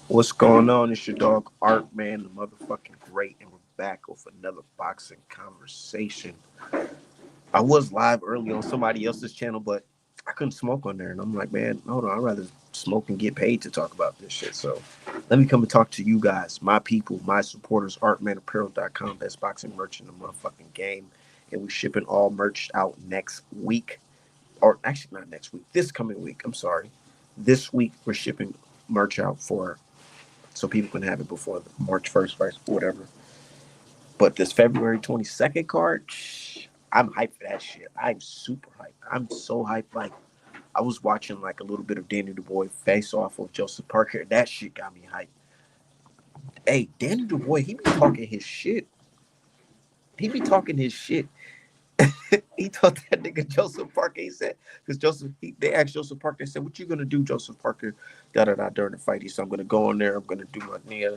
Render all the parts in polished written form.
What's going on? It's your dog Art Man, the motherfucking great, and we're back with another boxing conversation. I was live early on somebody else's channel, but I couldn't smoke on there, and I'm like, man, hold on, I'd rather smoke and get paid to talk about this shit. So let me come and talk to you guys, my people, my supporters, ArtmanApparel.com, best boxing merch in the motherfucking game, and we're shipping all merch out next week, or actually not next week, this coming week. I'm sorry, this week we're shipping merch out for so people can have it before the March 1st, or whatever. But this February 22nd card, I'm hyped for that shit. I'm super hyped. I'm so hyped. Like, I was watching like a little bit of Danny DuBois face off with Joseph Parker. That shit got me hyped. Hey, Danny DuBois, he be talking his shit. He be talking his shit. He told that nigga Joseph Parker, he said, because they asked Joseph Parker, they said, what you gonna do, Joseph Parker, during the fight? He said, I'm gonna go in there, I'm gonna do my knee.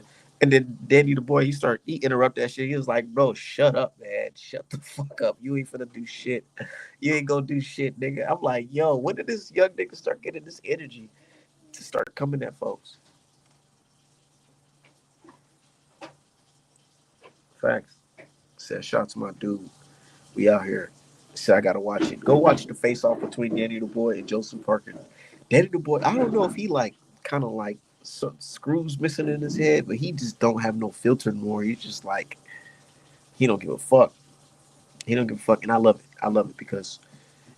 And then Danny the boy, he interrupt that shit. He was like, bro, shut up, man. Shut the fuck up. You ain't finna do shit. You ain't gonna do shit, nigga. I'm like, yo, when did this young nigga start getting this energy to start coming at folks? Facts. Said, shout to my dude. We out here. So I gotta watch it. Go watch the face off between Danny the Boy and Joseph Parker. Danny the Boy, I don't know if he like kind of like some screws missing in his head, but he just don't have no filter anymore. He's just like he don't give a fuck. He don't give a fuck, and I love it. I love it because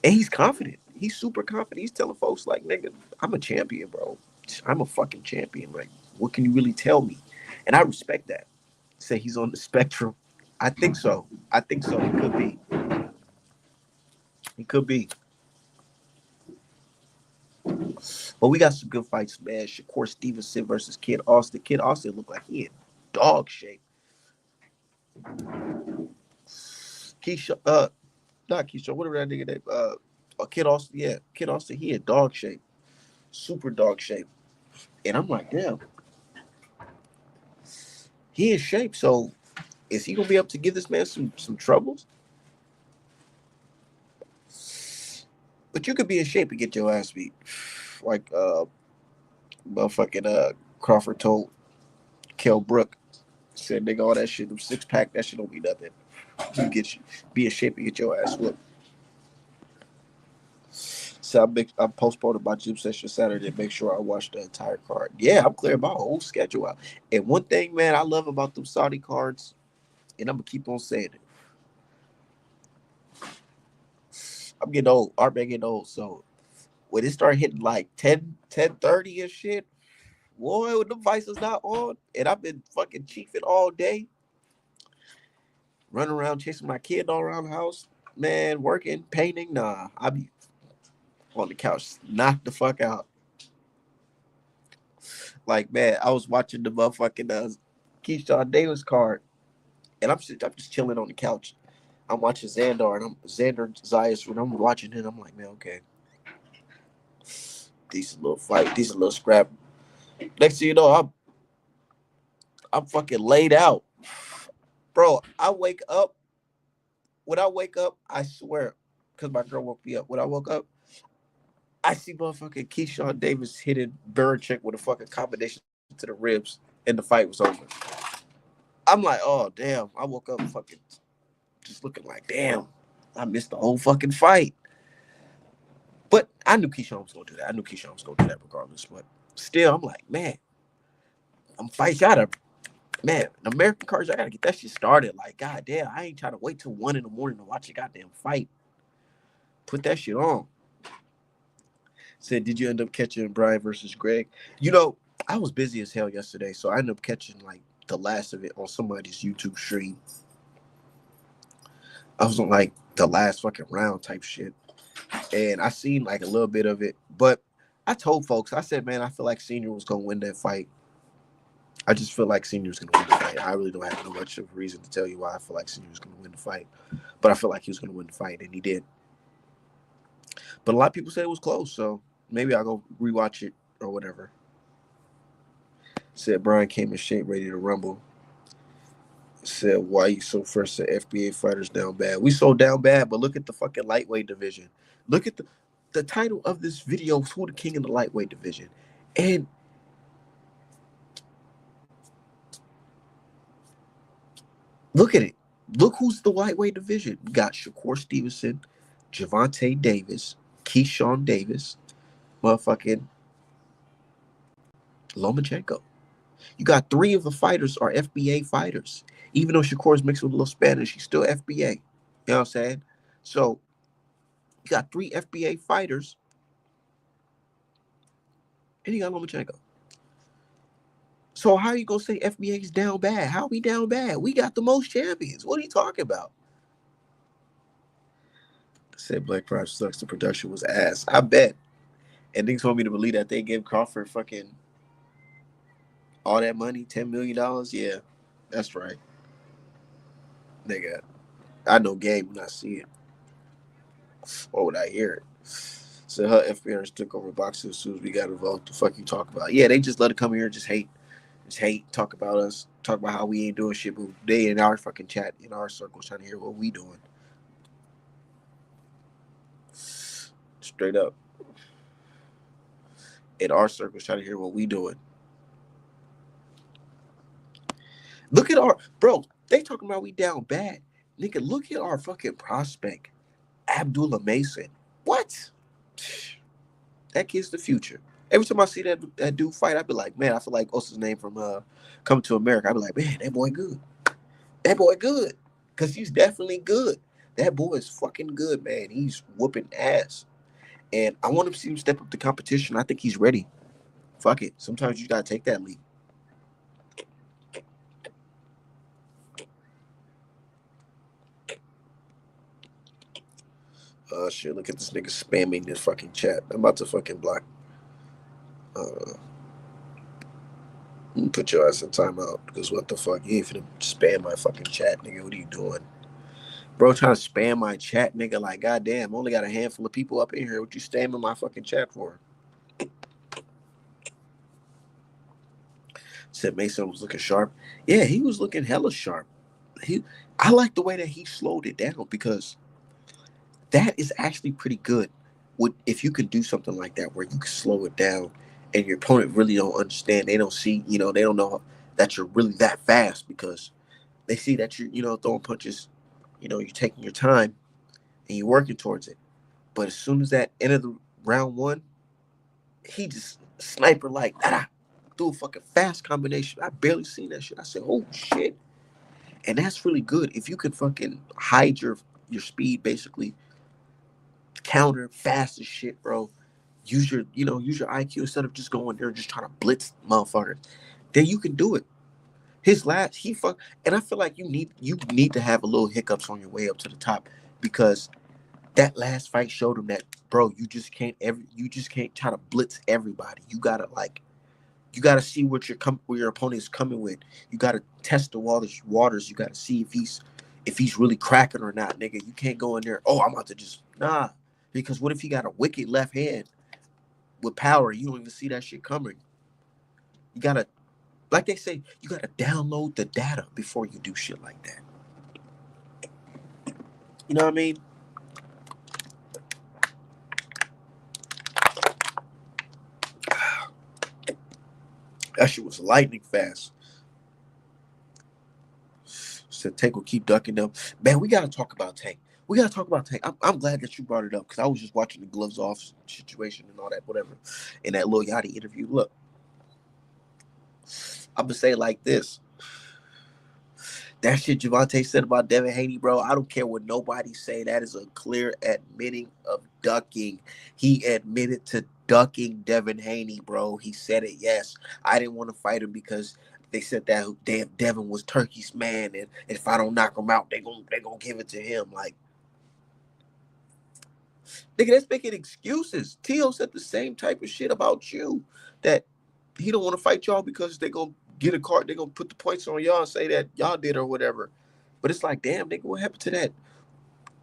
and he's confident. He's super confident. He's telling folks like, nigga, I'm a champion, bro. I'm a fucking champion. Like, what can you really tell me? And I respect that. Say he's on the spectrum. I think so. I think so. He could be. He could be. But we got some good fights, man. Shakur Stevenson versus Kid Austin. Kid Austin looked like he in dog shape. Keisha, not Keisha, whatever that nigga name. Kid Austin, yeah, Kid Austin, he in dog shape, super dog shape. And I'm like, damn, he in shape. So is he gonna be able to give this man some troubles? But you could be in shape and get your ass beat, like motherfucking Crawford told Kell Brook. Said nigga, all that shit, them 6 pack, that shit don't mean nothing. You be in shape and get your ass whooped. So I'm postponing my gym session Saturday. Make sure I watch the entire card. Yeah, I'm clearing my whole schedule out. And one thing, man, I love about them Saudi cards, and I'm gonna keep on saying it. I'm getting old. Art man getting old. So when it start hitting like 10:30 and shit, boy, when the vice is not on, and I've been fucking chiefing all day, running around chasing my kid all around the house, man, working, painting. Nah, I be on the couch, knocked the fuck out. Like, man, I was watching the motherfucking Keyshawn Davis card, and I'm just chilling on the couch. I'm watching Xandar, and I'm Xander Zayas. When I'm watching it, I'm like, man, okay, decent little fight, decent little scrap. Next thing you know, I'm fucking laid out, bro. I wake up. When I wake up, I swear, because my girl woke me up. When I woke up, I see motherfucking Keyshawn Davis hitting Belichick with a fucking combination to the ribs, and the fight was over. I'm like, oh damn! I woke up fucking just looking like, damn, I missed the whole fucking fight. But I knew Keyshawn was gonna do that. I knew Keyshawn was gonna do that regardless. But still, I'm like, man, I'm fight gotta man, the American cards, I gotta get that shit started. Like, goddamn, I ain't trying to wait till 1 in the morning to watch a goddamn fight. Put that shit on. Said, did you end up catching Brian versus Greg? You know, I was busy as hell yesterday, so I ended up catching like the last of it on somebody's YouTube stream. I was on like the last fucking round type shit. And I seen like a little bit of it. But I told folks, I said, man, I feel like Senior was gonna win that fight. I just feel like Senior was gonna win the fight. I really don't have no much of a reason to tell you why I feel like Senior was gonna win the fight. But I feel like he was gonna win the fight, and he did. But a lot of people said it was close, so maybe I'll go rewatch it or whatever. Said Brian came in shape, ready to rumble. Said, why you so first to FBA fighters down bad? We so down bad, but look at the fucking lightweight division. Look at the title of this video is Who the King in the Lightweight Division. And Look at it. Look who's the lightweight division. We got Shakur Stevenson, Javante Davis, Keyshawn Davis, motherfucking Lomachenko. You got three of the fighters are FBA fighters. Even though Shakur's mixed with a little Spanish, he's still FBA. You know what I'm saying? So you got three FBA fighters, and you got Lomachenko. So how are you gonna say FBA's down bad? How are we down bad? We got the most champions. What are you talking about? I said Black Pride sucks. The production was ass. I bet. And they told me to believe that they gave Crawford fucking all that money, $10 million. Yeah, that's right. Nigga, I know Gabe when I see it. Or would I hear it? So her FBRs took over boxing as soon as we got involved. The fuck you talk about? Yeah, they just let it come here and just hate, talk about us, talk about how we ain't doing shit, but they in our fucking chat, in our circles, trying to hear what we doing. Straight up. In our circles, trying to hear what we doing. Look at our bro. They talking about we down bad, nigga. Look at our fucking prospect, Abdullah Mason. What? That kid's the future. Every time I see that dude fight, I be like, man, I feel like what's his name from Coming to America. I be like, man, that boy good. That boy good. Cause he's definitely good. That boy is fucking good, man. He's whooping ass. And I want to see him step up the competition. I think he's ready. Fuck it. Sometimes you gotta take that leap. Shit, look at this nigga spamming this fucking chat. I'm about to fucking block. Put your ass in timeout because what the fuck? You ain't finna spam my fucking chat, nigga. What are you doing? Bro, trying to spam my chat, nigga. Like, goddamn, only got a handful of people up in here. What you spamming my fucking chat for? Said Mason was looking sharp. Yeah, he was looking hella sharp. I like the way that he slowed it down because that is actually pretty good. If you can do something like that where you can slow it down and your opponent really don't understand, they don't see, they don't know that you're really that fast because they see that you're, throwing punches, you're taking your time and you're working towards it. But as soon as that end of the round one, he just sniper like threw a fucking fast combination. I barely seen that shit. I said, oh shit. And that's really good. If you can fucking hide your speed, basically counter fast as shit, bro. Use your IQ instead of just going there and just trying to blitz motherfuckers. Then you can do it. His last and I feel like you need to have a little hiccups on your way up to the top because that last fight showed him that, bro, you just can't try to blitz everybody. You gotta see where your opponent is coming with. You gotta test the waters. You gotta see if he's really cracking or not, nigga. You can't go in there. Oh, I'm about to just because what if he got a wicked left hand with power? You don't even see that shit coming. You gotta, like they say, you gotta download the data before you do shit like that. You know what I mean? That shit was lightning fast. Said Tank will keep ducking them. Man, we gotta talk about Tank. We gotta talk about Tank. I'm glad that you brought it up because I was just watching the gloves off situation and all that, whatever, in that Lil Yachty interview. Look, I'm gonna say it like this. That shit Javante said about Devin Haney, bro, I don't care what nobody say. That is a clear admitting of ducking. He admitted to ducking Devin Haney, bro. He said it, yes. I didn't want to fight him because they said that damn Devin was Turkey's man, and if I don't knock him out, they gonna give it to him. Like, nigga, that's making excuses. Tio said the same type of shit about you, that he don't want to fight y'all because they gonna get a card, they gonna put the points on y'all and say that y'all did or whatever. But it's like, damn, nigga, what happened to that?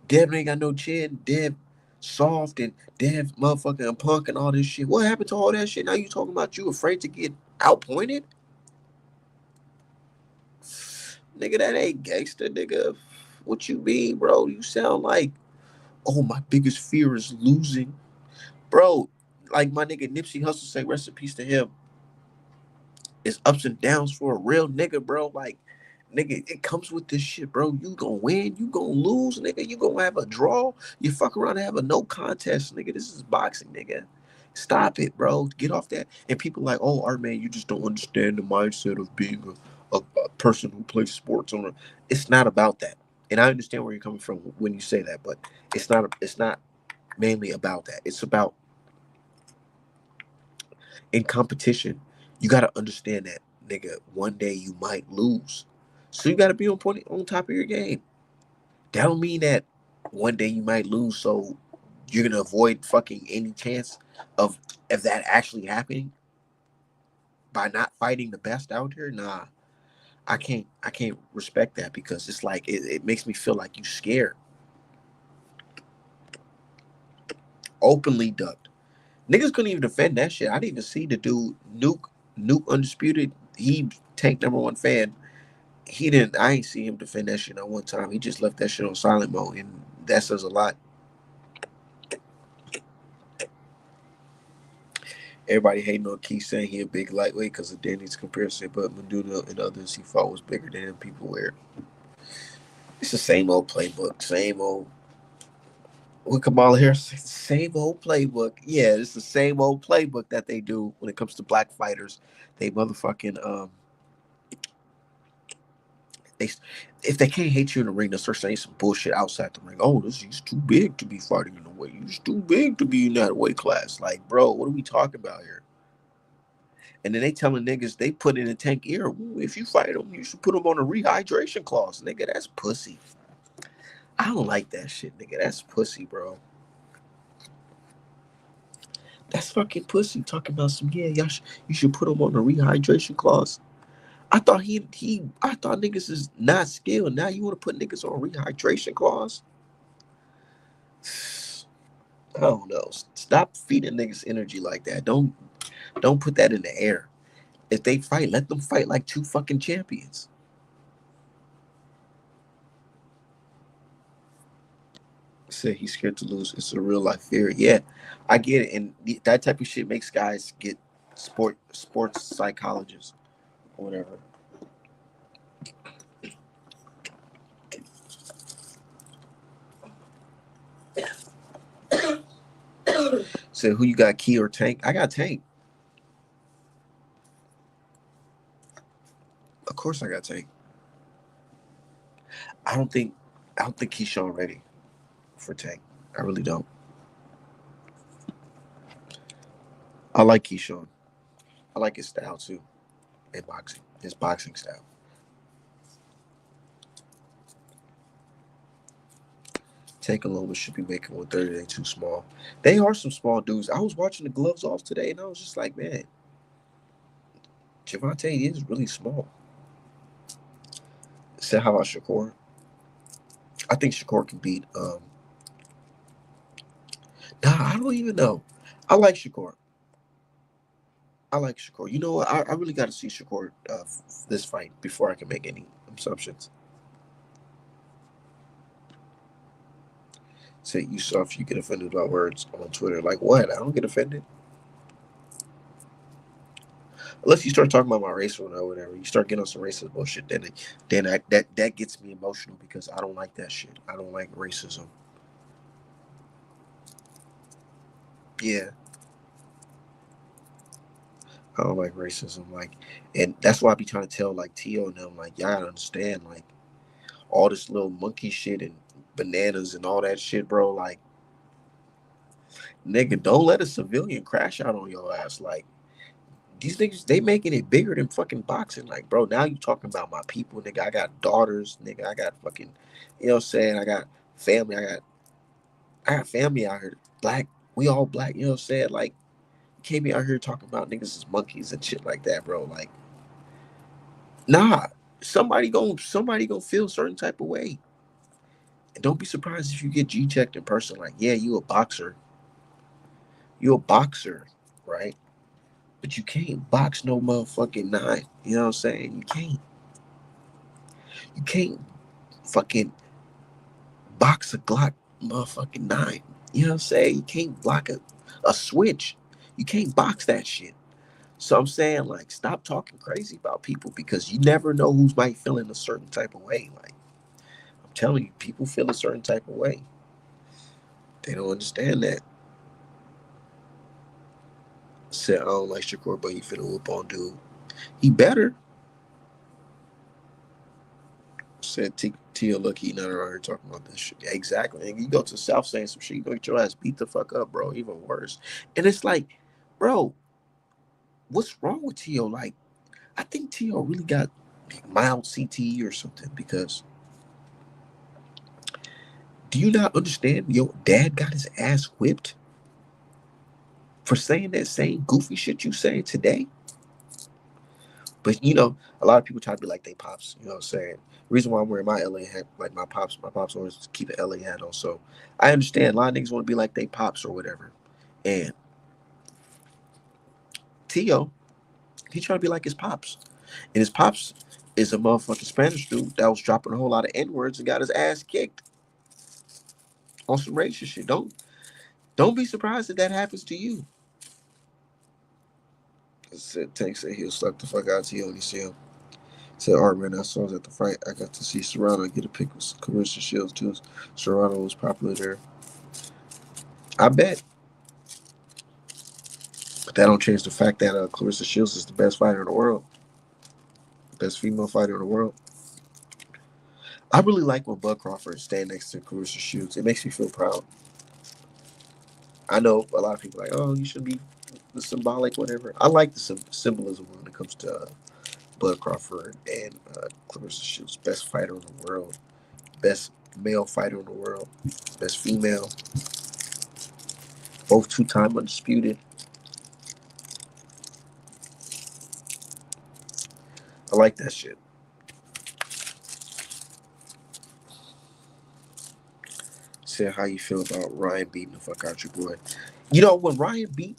Dev ain't got no chin. Dev soft and Dev motherfucking punk and all this shit. What happened to all that shit? Now you talking about you afraid to get outpointed? Nigga, that ain't gangster, nigga. What you mean, bro? You sound like, oh, my biggest fear is losing. Bro, like my nigga Nipsey Hussle say, rest in peace to him. It's ups and downs for a real nigga, bro. Like, Nigga, it comes with this shit, bro. You gonna win, you gonna lose, nigga. You gonna have a draw. You fuck around and have a no contest, nigga. This is boxing, nigga. Stop it, bro. Get off that. And people like, oh, Art Man, you just don't understand the mindset of being a person who plays sports on a. It's not about that. And I understand where you're coming from when you say that, but it's not mainly about that. It's about in competition, you gotta understand that, nigga, one day you might lose. So you gotta be on top of your game. That don't mean that one day you might lose, so you're gonna avoid fucking any chance of that actually happening by not fighting the best out here. Nah, I can't respect that because it's like it makes me feel like you scared. Openly ducked. Niggas couldn't even defend that shit. I didn't even see the dude Nuke Undisputed. He Tank #1 fan. He didn't. I ain't see him defend that shit not one time. He just left that shit on silent mode, and that says a lot. Everybody hating on Keith saying he a big lightweight because of Danny's comparison, but Medusa and others he fought was bigger than him. People wear. It's the same old playbook, same old. With Kamala Harris, same old playbook. Yeah, it's the same old playbook that they do when it comes to black fighters. They motherfucking they if they can't hate you in the ring, they'll start saying some bullshit outside the ring. Oh, he's too big to be fighting in the weight. He's too big to be in that weight class. Like, bro, what are we talking about here? And then they telling niggas they put in a Tank ear. "Ooh, if you fight him, you should put him on a rehydration clause." Nigga, that's pussy. I don't like that shit, nigga. That's pussy, bro. That's fucking pussy. Talking about some you should put him on a rehydration clause. I thought niggas is not skilled. Now you want to put niggas on a rehydration clause? I don't know. Stop feeding niggas energy like that. Don't put that in the air. If they fight, let them fight like two fucking champions. Said he's scared to lose. It's a real life fear. Yeah, I get it. And that type of shit makes guys get sports psychologists or whatever. Said who you got, Key or Tank? I got Tank. Of course I got Tank. I don't think Keyshawn ready for Tank. I really don't. I like Keyshawn. I like his style too in boxing. His boxing style. Tank alone should be making 130. They too small. They are some small dudes. I was watching the gloves off today, and I was just like, man, Javante is really small. Said how about Shakur? I think Shakur can beat. Nah, I don't even know. I like Shakur. I like Shakur. You know what? I really got to see Shakur this fight before I can make any assumptions. Say you saw if you get offended by words on Twitter. Like what? I don't get offended. Unless you start talking about my race or whatever, you start getting on some racist bullshit. That gets me emotional because I don't like that shit. I don't like racism. Yeah, I don't like racism. Like, and that's why I be trying to tell like Tio and them like y'all gotta understand like all this little monkey shit and bananas and all that shit, bro. Like, nigga, don't let a civilian crash out on your ass. Like these niggas, they making it bigger than fucking boxing. Like, bro, now you talking about my people, nigga. I got daughters, nigga. I got fucking, you know what I'm saying? I got family. I got family out here. Black, we all black, you know what I'm saying? Like, you can't be out here talking about niggas as monkeys and shit like that, bro. Like, nah. Somebody gonna feel a certain type of way. And don't be surprised if you get G checked in person. Like, yeah, you a boxer. You a boxer, right? But you can't box no motherfucking nine. You know what I'm saying? You can't. You can't fucking box a Glock motherfucking nine. You know what I'm saying? You can't block a switch. You can't box that shit. So I'm saying, like, stop talking crazy about people because you never know who's might feel in a certain type of way. Like, I'm telling you, people feel a certain type of way. They don't understand that. Said I don't like Shakur, but he finna whoop on dude. He better. Said Tia, look, he not around here talking about this shit. Yeah, exactly. And you go to the South saying some shit, you go get your ass beat the fuck up, bro. Even worse. And it's like, bro, what's wrong with Tio? Like, I think Tio really got mild CTE or something because do you not understand? Your dad got his ass whipped for saying that same goofy shit you saying today. But a lot of people try to be like they pops. You know what I'm saying? The reason why I'm wearing my LA hat, like my pops always keep an LA hat on. So I understand a lot of niggas want to be like they pops or whatever. And Tio, he trying to be like his pops. And his pops is a motherfucking Spanish dude that was dropping a whole lot of N-words and got his ass kicked on some racist shit. Don't be surprised if that happens to you. Said Tank said he'll slap the fuck out of Tio when he see him. Said Art, man, I saw us at the fight. I got to see Serrano get a pic with Carissa Shields too. Serrano was popular there. I bet. But that don't change the fact that Clarissa Shields is the best fighter in the world. Best female fighter in the world. I really like when Bud Crawford stand next to Clarissa Shields. It makes me feel proud. I know a lot of people are like, oh, you should be the symbolic, whatever. I like the symbolism when it comes to Bud Crawford and Clarissa Shields. Best fighter in the world. Best male fighter in the world. Best female. Both two-time undisputed. I like that shit. Said how you feel about Ryan beating the fuck out your boy. When Ryan beat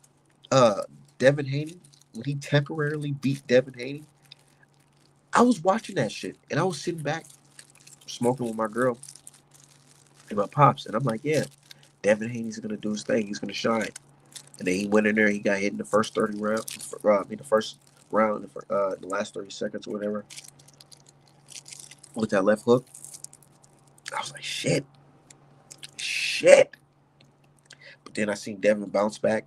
uh Devin Haney, when he temporarily beat Devin Haney, I was watching that shit and I was sitting back smoking with my girl and my pops, and I'm like, yeah, Devin Haney's gonna do his thing. He's gonna shine. And then he went in there. He got hit in the first 30 round. The first round, the last 30 seconds or whatever, with that left hook. I was like, shit. But then I seen Devin bounce back,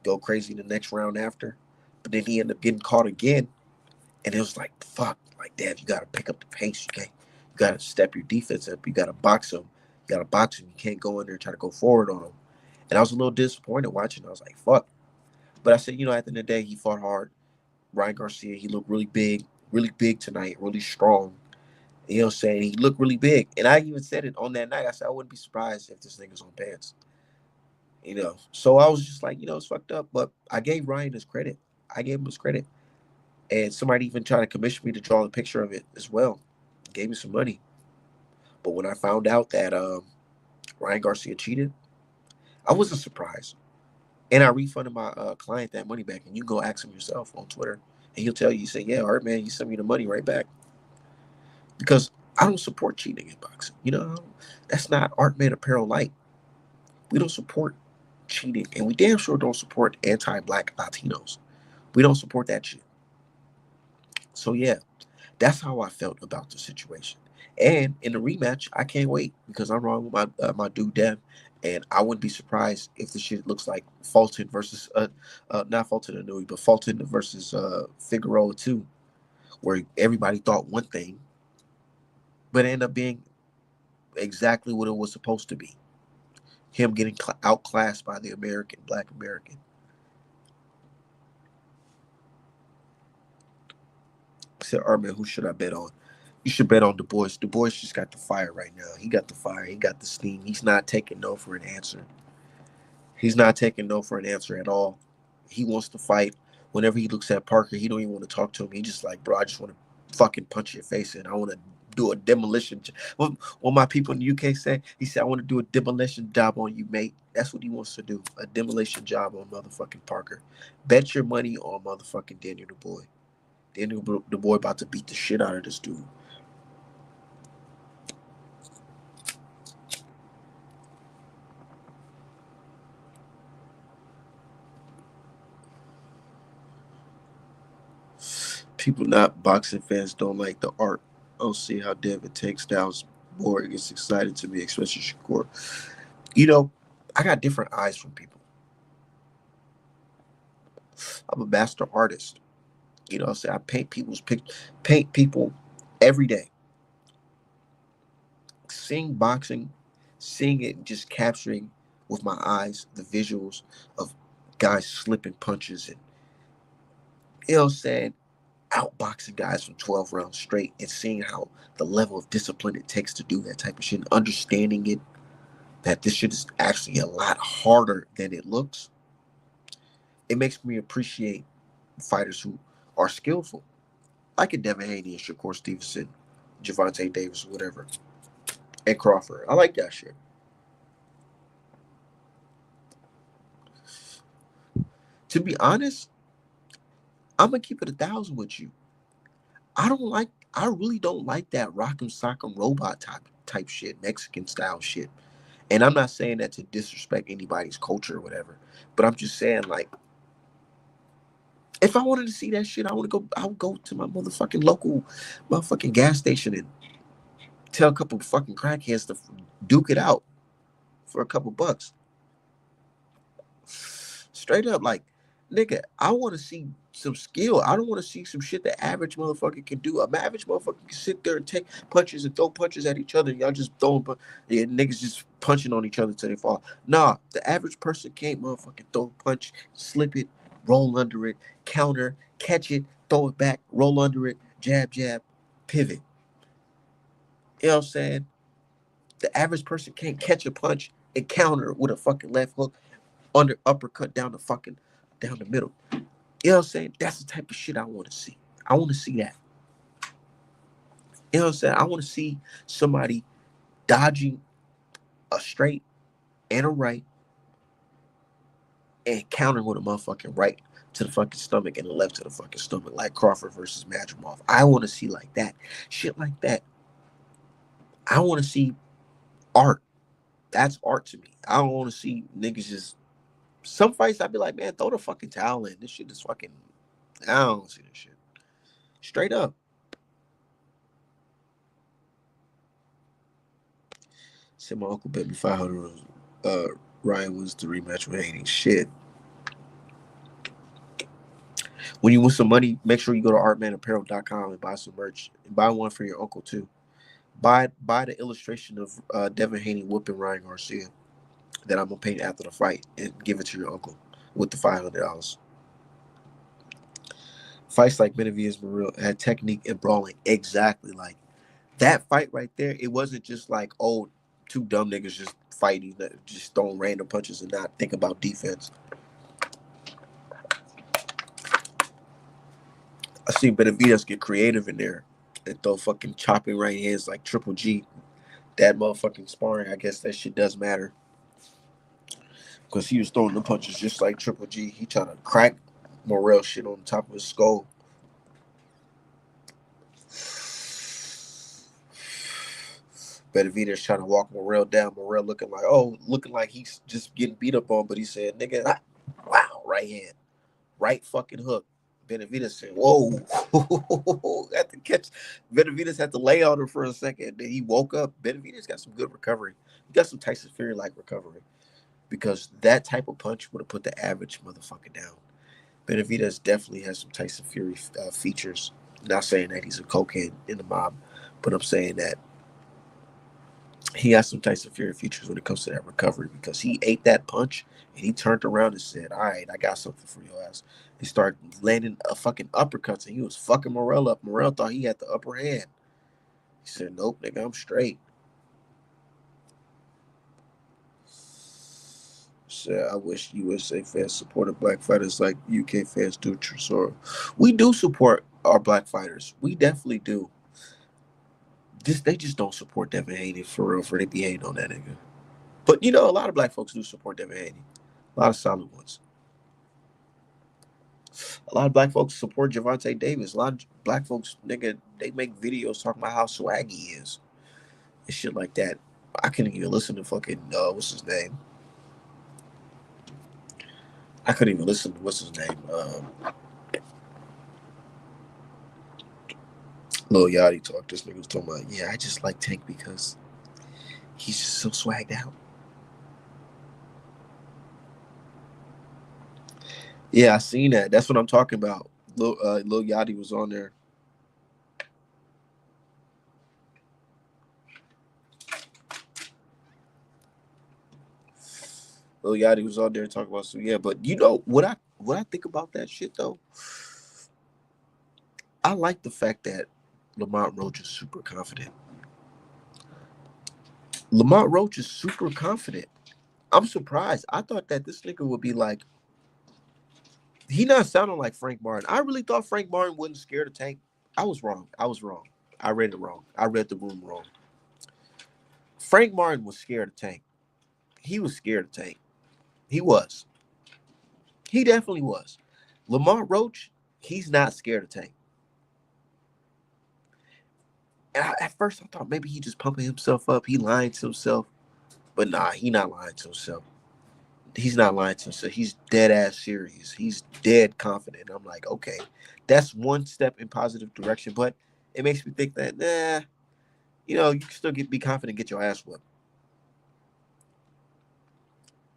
go crazy the next round after. But then he ended up getting caught again, and it was like, fuck, like, Dev, you gotta pick up the pace. You gotta step your defense up. You gotta box him. You gotta box him. You can't go in there and try to go forward on him. And I was a little disappointed watching. I was like, fuck. But I said, at the end of the day, he fought hard. Ryan Garcia, he looked really big tonight, really strong. You know what I'm saying? He looked really big. And I even said it on that night. I said, I wouldn't be surprised if this nigga's on pants. So I was just like, it's fucked up. But I gave Ryan his credit. I gave him his credit. And somebody even tried to commission me to draw a picture of it as well. Gave me some money. But when I found out that Ryan Garcia cheated, I wasn't surprised. And I refunded my client that money back. And you go ask him yourself on Twitter. And he'll tell you, say, yeah, all right, man, you sent me the money right back. Because I don't support cheating in boxing. That's not Art Man Apparel Light. We don't support cheating. And we damn sure don't support anti-black Latinos. We don't support that shit. So yeah, that's how I felt about the situation. And in the rematch, I can't wait because I'm wrong with my dude Dev, and I wouldn't be surprised if the shit looks like Fulton versus not Fulton Anui, but Fulton versus Figueroa too, where everybody thought one thing, but it ended up being exactly what it was supposed to be. Him getting outclassed by the Black American. I said, Armin, who should I bet on? You should bet on Du Bois. Du Bois just got the fire right now. He got the fire. He got the steam. He's not taking no for an answer. He's not taking no for an answer at all. He wants to fight. Whenever he looks at Parker, he don't even want to talk to him. He just like, bro, I just want to fucking punch your face in. I want to do a demolition. What my people in the UK say, he said, I want to do a demolition job on you, mate. That's what he wants to do. A demolition job on motherfucking Parker. Bet your money on motherfucking Daniel Dubois. Daniel Dubois about to beat the shit out of this dude. People not boxing fans don't like the art. I don't see how Devin takes Styles boring. It's exciting to me, especially Shakur. You know, I got different eyes from people. I'm a master artist. You know, I paint people's paint people every day. Seeing boxing, seeing it, just capturing with my eyes the visuals of guys slipping punches and you know what I'm saying, outboxing guys from 12 rounds straight and seeing how the level of discipline it takes to do that type of shit and understanding it that this shit is actually a lot harder than it looks. It makes me appreciate fighters who are skillful, like a Devin Haney and Shakur Stevenson, Javante Davis, whatever, and Crawford. I like that shit. To be honest, I'm gonna keep it 1,000 with you. I don't like. I really don't like that rock'em sock'em robot type shit, Mexican style shit. And I'm not saying that to disrespect anybody's culture or whatever, but I'm just saying like, if I wanted to see that shit, I want to go. I would go to my motherfucking local, motherfucking gas station and tell a couple of fucking crackheads to duke it out for a couple bucks. Straight up, like, nigga, I want to see some skill. I don't want to see some shit the average motherfucker can do. An average motherfucker can sit there and take punches and throw punches at each other. Y'all just throwing, yeah, niggas just punching on each other till they fall. Nah, the average person can't motherfucking throw a punch, slip it, roll under it, counter, catch it, throw it back, roll under it, jab, jab, pivot. You know what I'm saying? The average person can't catch a punch and counter with a fucking left hook, under uppercut down the middle. You know what I'm saying? That's the type of shit I want to see. I want to see that. You know what I'm saying? I want to see somebody dodging a straight and a right and countering with a motherfucking right to the fucking stomach and the left to the fucking stomach, like Crawford versus Madrimov. I want to see like that. Shit like that. I want to see art. That's art to me. I don't want to see niggas just. Some fights I'd be like, man, throw the fucking towel in. This shit is fucking. I don't see this shit. Straight up. Said my uncle bet me 500 Ryan was the rematch with Haney. Shit. When you win some money, make sure you go to artmanapparel.com and buy some merch. And buy one for your uncle too. Buy the illustration of Devin Haney whooping Ryan Garcia that I'm gonna paint after the fight and give it to your uncle with the $500. Fights like Benavidez Morrell had technique and brawling exactly like that fight right there. It wasn't just like, oh, two dumb niggas just fighting, just throwing random punches and not think about defense. I seen Benavidez get creative in there and throw fucking chopping right hands like Triple G. That motherfucking sparring, I guess that shit does matter. Because he was throwing the punches just like Triple G. He trying to crack Morrell shit on the top of his skull. Benavidez trying to walk Morrell down. Morrell looking like he's just getting beat up on, but he said, nigga, wow, right hand. Right fucking hook. Benavidez said, whoa. Had to catch. Benavidez had to lay on him for a second. Then he woke up. Benavidez got some good recovery. He got some Tyson Fury-like recovery. Because that type of punch would have put the average motherfucker down. Benavidez definitely has some Tyson Fury features. Not saying that he's a cokehead in the mob, but I'm saying that he has some Tyson Fury features when it comes to that recovery because he ate that punch and he turned around and said, all right, I got something for your ass. He started landing a fucking uppercuts and he was fucking Morrell up. Morrell thought he had the upper hand. He said, nope, nigga, I'm straight. Said, I wish USA fans supported black fighters like UK fans do. Tresor. We do support our black fighters. We definitely do. They just don't support Devin Haney for real, for they be hating on that nigga. But you know, a lot of black folks do support Devin Haney. A lot of solid ones. A lot of black folks support Javante Davis. A lot of black folks, nigga, they make videos talking about how swaggy he is and shit like that. I couldn't even listen to fucking what's his name? I couldn't even listen to what's his name? Lil Yachty talk. This nigga was talking about, yeah, I just like Tank because he's just so swagged out. Yeah, I seen that. That's what I'm talking about. Lil Yachty was on there. Lil Yachty was on there talking about, so yeah. But you know what I think about that shit though. I like the fact that Lamont Roach is super confident. Lamont Roach is super confident. I'm surprised. I thought that this nigga would be like, he not sounding like Frank Martin. I really thought Frank Martin wasn't scared of Tank. I was wrong. I was wrong. I read it wrong. I read the room wrong. Frank Martin was scared of Tank. He was scared of Tank. He was. He definitely was. Lamont Roach, he's not scared of Tank. And at first I thought maybe he just pumping himself up. He lying to himself. But nah, he not lying to himself. He's not lying to himself. He's dead ass serious. He's dead confident. I'm like, okay, that's one step in positive direction. But it makes me think that, nah, you know, you can still be confident, get your ass whooped.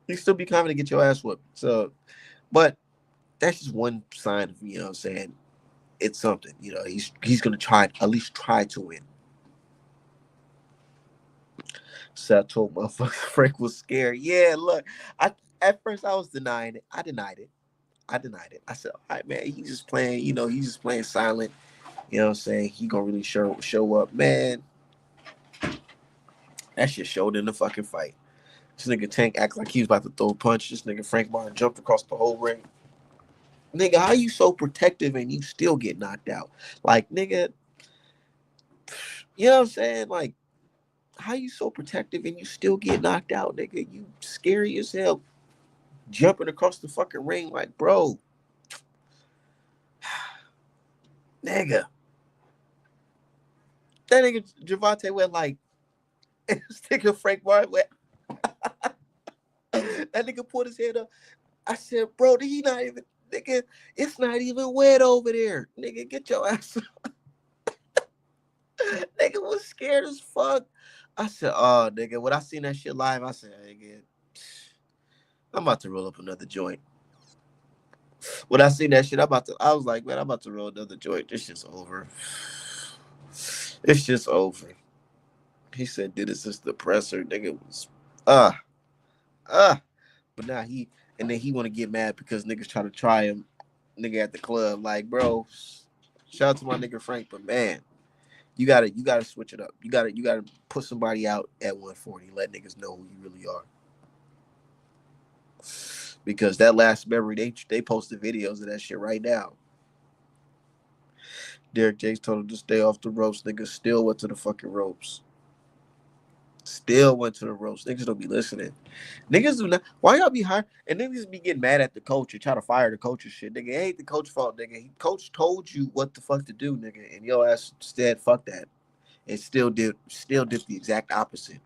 You can still be confident, get your ass whooped. So, but that's just one sign of, you know what I'm saying, it's something. You know, he's gonna try, at least try to win. So I told motherfucker Frank was scared. Yeah, look, I at first I was denying it. I denied it. I said, all right, man, he's just playing, you know, he's just playing silent. You know what I'm saying? He gonna really show up. Man, that shit showed in the fucking fight. This nigga Tank act like he was about to throw a punch. This nigga Frank Martin jumped across the whole ring. Nigga, how you so protective and you still get knocked out? Like, nigga, you know what I'm saying? Like, how you so protective and you still get knocked out, nigga? You scary as hell. Jumping across the fucking ring, like, bro, nigga. That nigga Javante went like, this nigga Frank Martin went, that nigga put his head up. I said, bro, he not even, nigga, it's not even wet over there. Nigga, get your ass. Nigga was scared as fuck. I said, oh, nigga, when I seen that shit live, I said, nigga, I'm about to roll up another joint. When I seen that shit, I was like, man, I'm about to roll another joint. This shit's over. It's just over. He said, did it since the presser. Nigga was, uh, uh. But now and then he want to get mad because niggas try to try him, nigga at the club. Like, bro, shout out to my nigga Frank, but man, you gotta switch it up. You gotta put somebody out at 140. Let niggas know who you really are. Because that last memory, they posted videos of that shit right now. Derek Jakes told him to stay off the ropes. Niggas still went to the fucking ropes. Still went to the ropes. Niggas don't be listening. Niggas do not. Why y'all be hard? And niggas be getting mad at the coach and try to fire the coach and shit. Nigga, it ain't the coach's fault, nigga. Coach told you what the fuck to do, nigga, and your ass said fuck that, and still did the exact opposite.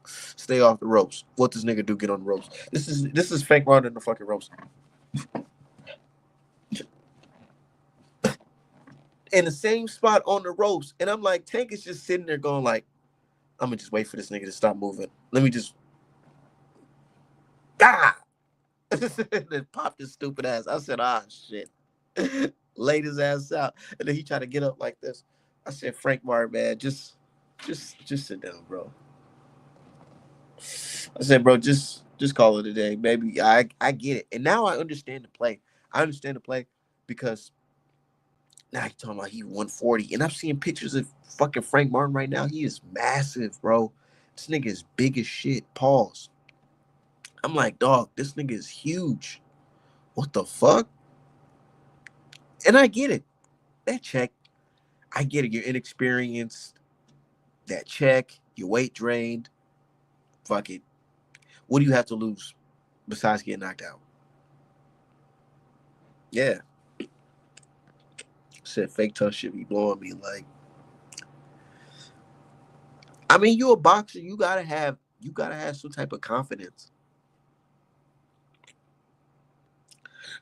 Stay off the ropes. What does nigga do? Get on the ropes. This is fake running the fucking ropes. In the same spot on the ropes, and I'm like, Tank is just sitting there going like, I'm gonna just wait for this nigga to stop moving. Let me just, ah, then popped his stupid ass. I said, ah, shit. Laid his ass out, and then he tried to get up like this. I said, Frank Martin, man, just sit down, bro. I said, bro, just call it a day, baby. I get it, and now I understand the play. I understand the play because now he's talking about he 140, and I'm seeing pictures of fucking Frank Martin right now. He is massive, bro. This nigga is big as shit. Pause. I'm like, dog, this nigga is huge. What the fuck? And I get it. That check, I get it. You're inexperienced. That check, your weight drained. Fuck it. What do you have to lose besides getting knocked out? Yeah. Said fake tough shit be blowing me. Like, I mean, you a boxer. You gotta have some type of confidence.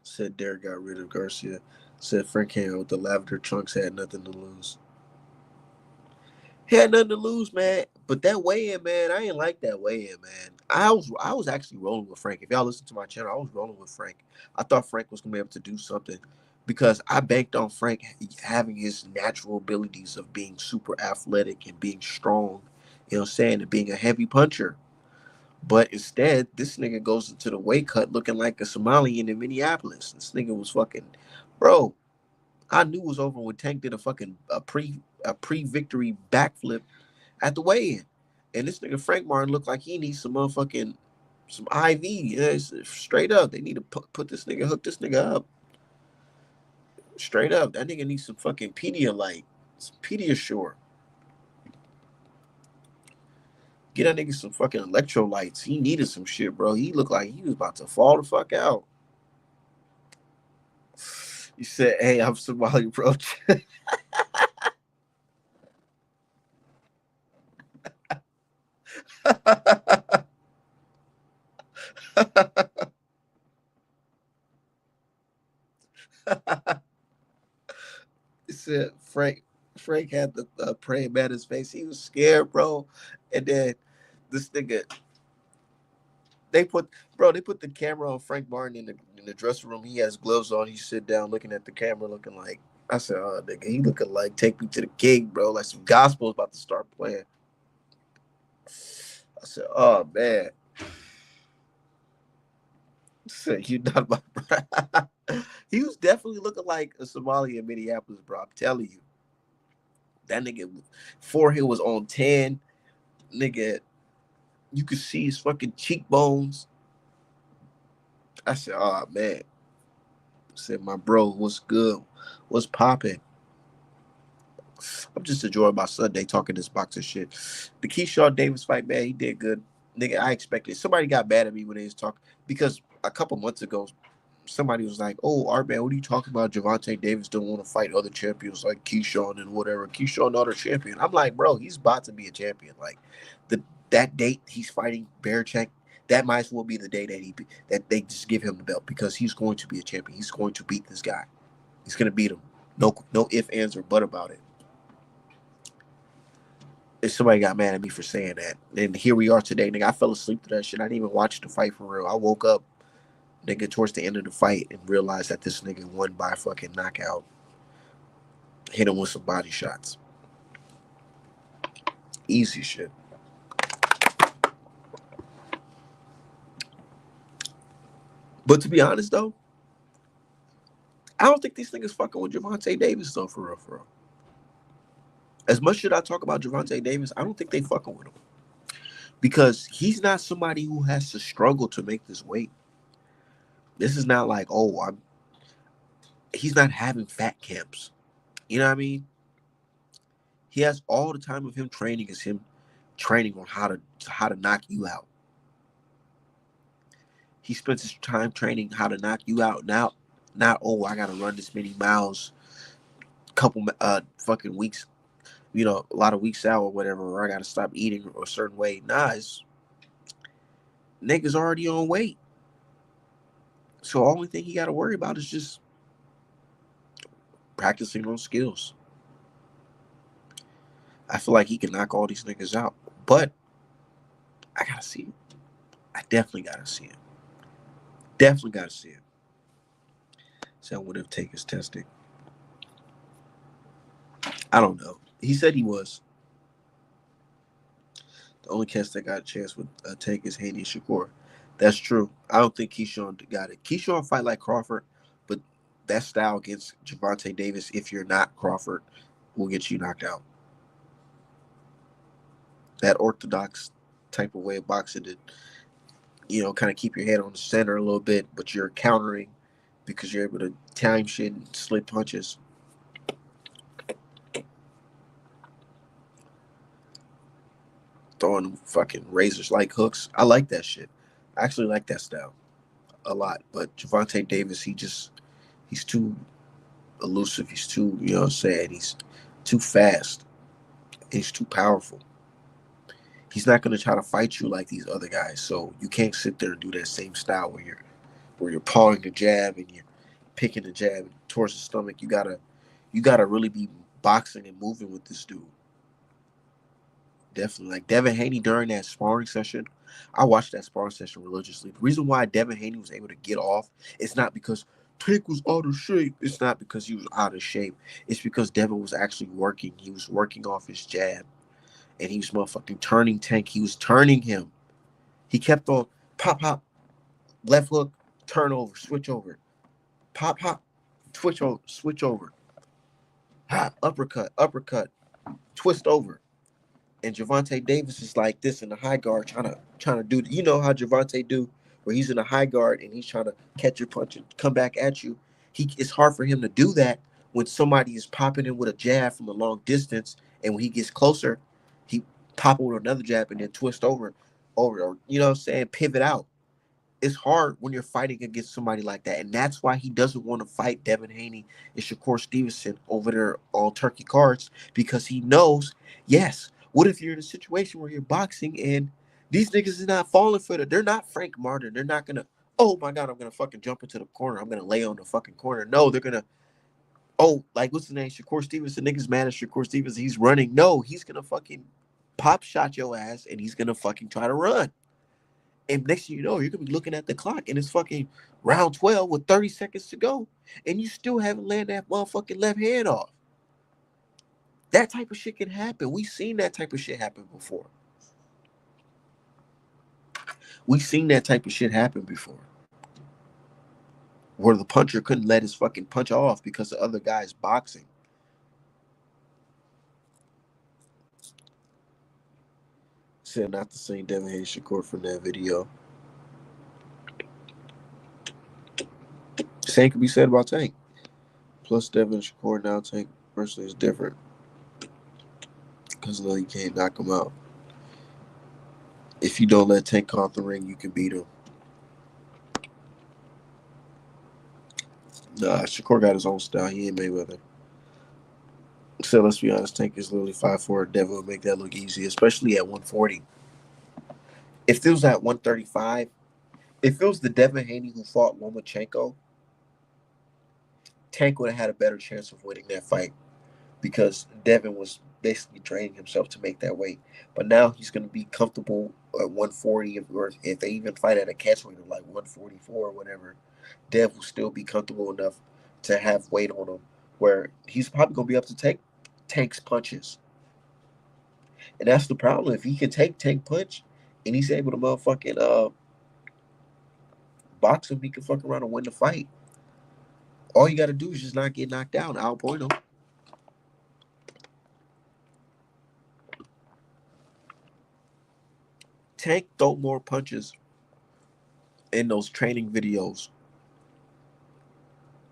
Said Derek got rid of Garcia. Said Frank Hamill with the lavender trunks had nothing to lose. He had nothing to lose, man. But that weigh-in, man, I ain't like that weigh-in, man. I was actually rolling with Frank. If y'all listen to my channel, I was rolling with Frank. I thought Frank was gonna be able to do something because I banked on Frank having his natural abilities of being super athletic and being strong, you know what I'm saying, and being a heavy puncher. But instead, this nigga goes into the weight cut looking like a Somalian in Minneapolis. This nigga was fucking, bro. I knew it was over when Tank did a pre victory backflip at the weigh-in, and this nigga Frank Martin looked like he needs some motherfucking some IV. Yeah, straight up. They need to put this nigga, hook this nigga up. Straight up, that nigga needs some fucking Pedialyte, some Pediasure. Get that nigga some fucking electrolytes. He needed some shit, bro. He looked like he was about to fall the fuck out. You said, "Hey, I'm Somali, bro." He said Frank had the praying man's face. He was scared, bro. And then this nigga, they put the camera on Frank Martin in the dressing room. He has gloves on. He sit down looking at the camera, looking like, I said, oh nigga, he looking like Take Me to the King, bro. Like some gospel is about to start playing. I said, oh man. I said, you not my bro. He was definitely looking like a Somali in Minneapolis, bro. I'm telling you. That nigga forehead was on 10. Nigga, you could see his fucking cheekbones. I said, oh man. I said, my bro, what's good? What's popping? I'm just enjoying my Sunday talking this boxing shit. The Keyshawn Davis fight, man, he did good. Nigga, I expected. Somebody got mad at me when they was talking because a couple months ago, somebody was like, "Oh, Art man, what are you talking about? Javante Davis don't want to fight other champions like Keyshawn and whatever. Keyshawn not a champion." I'm like, bro, he's about to be a champion. Like the that date he's fighting Belichick, that might as well be the day that they just give him the belt because he's going to be a champion. He's going to beat this guy. He's gonna beat him. No ifs, ands, or but about it. If somebody got mad at me for saying that, and here we are today, nigga. I fell asleep to that shit. I didn't even watch the fight for real. I woke up, nigga, towards the end of the fight and realized that this nigga won by fucking knockout. Hit him with some body shots. Easy shit. But to be honest though, I don't think these niggas fucking with Javante Davis though, for real, for real. As much shit I talk about Javante Davis, I don't think they fucking with him. Because he's not somebody who has to struggle to make this weight. This is not like, he's not having fat camps. You know what I mean? He has all the time of him training is him training on how to knock you out. He spends his time training how to knock you out. Now, not I gotta run this many miles, couple fucking weeks, a lot of weeks out or whatever, or I gotta stop eating a certain way. Nah, it's niggas already on weight. So only thing he gotta worry about is just practicing on skills. I feel like he can knock all these niggas out. But I gotta see him. I definitely gotta see him. Definitely gotta see him. So what if Take is testing? I don't know. He said he was. The only cast that got a chance with Tank is Haney Shakur. That's true. I don't think Keyshawn got it. Keyshawn fight like Crawford, but that style against Javante Davis, if you're not Crawford, will get you knocked out. That orthodox type of way of boxing that, kind of keep your head on the center a little bit, but you're countering because you're able to time shit and slip punches. Throwing fucking razors like hooks. I like that shit. I actually like that style a lot. But Javante Davis, he's too elusive. He's too, you know what I'm saying? He's too fast. He's too powerful. He's not gonna try to fight you like these other guys. So you can't sit there and do that same style where you're pawing the jab and you're picking the jab towards the stomach. You gotta really be boxing and moving with this dude. Definitely. Like Devin Haney during that sparring session, I watched that sparring session religiously. The reason why Devin Haney was able to get off, it's not because Tank was out of shape. It's not because he was out of shape. It's because Devin was actually working. He was working off his jab. And he was motherfucking turning Tank. He was turning him. He kept on pop, pop, left hook, turn over, switch over. Pop, pop, switch over. Ha, uppercut, uppercut, twist over. And Gervonta Davis is like this in the high guard, trying to do. You know how Gervonta do, where he's in the high guard and he's trying to catch your punch and come back at you. It's hard for him to do that when somebody is popping in with a jab from a long distance, and when he gets closer, he pop with another jab and then twist over, or you know what I'm saying, pivot out. It's hard when you're fighting against somebody like that. And that's why he doesn't want to fight Devin Haney and Shakur Stevenson over there on Turkey Cards, because he knows, yes, what if you're in a situation where you're boxing and these niggas is not falling for it? They're not Frank Martin. They're not going to, oh my God, I'm going to fucking jump into the corner. I'm going to lay on the fucking corner. No, they're going to, oh, like what's the name? Shakur Stevenson. Niggas mad at Shakur Stevenson. He's running. No, he's going to fucking pop shot your ass and he's going to fucking try to run. And next thing you know, you're gonna be looking at the clock and it's fucking round 12 with 30 seconds to go. And you still haven't landed that motherfucking left hand off. That type of shit can happen. We've seen that type of shit happen before. We've seen that type of shit happen before. Where the puncher couldn't let his fucking punch off because the other guy's boxing. Said not the same Devin Haney Shakur from that video. Same could be said about Tank. Plus Devin Shakur now Tank personally is different. Because you can't knock him out. If you don't let Tank come off the ring, you can beat him. Nah, Shakur got his own style. He ain't Mayweather. So let's be honest, Tank is literally 5'4". Devin would make that look easy, especially at 140. If it was at 135, if it was the Devin Haney who fought Lomachenko, Tank would have had a better chance of winning that fight because Devin was basically draining himself to make that weight. But now he's going to be comfortable at 140, or if they even fight at a catchweight of like 144 or whatever, Dev will still be comfortable enough to have weight on him where he's probably going to be able to take Tank's punches. And that's the problem. If he can take Tank punch and he's able to motherfucking box him, he can fuck around and win the fight. All you got to do is just not get knocked down, outpoint him. Tank throw more punches in those training videos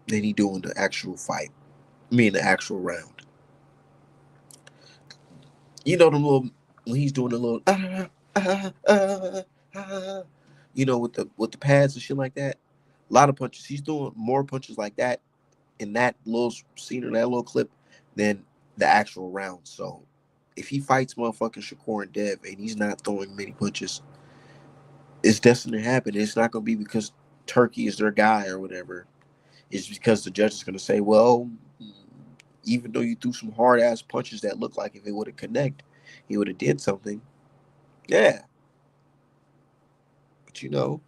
than he do in the actual fight. I mean, the actual round. You know the little when he's doing the little with the pads and shit like that. A lot of punches. He's doing more punches like that in that little scene or that little clip than the actual round. So if he fights motherfucking Shakur and Dev and he's not throwing many punches, it's destined to happen. It's not gonna be because Turkey is their guy or whatever. It's because the judge is gonna say, well, even though you threw some hard ass punches that look like if it would have connected, he would have did something. Yeah. But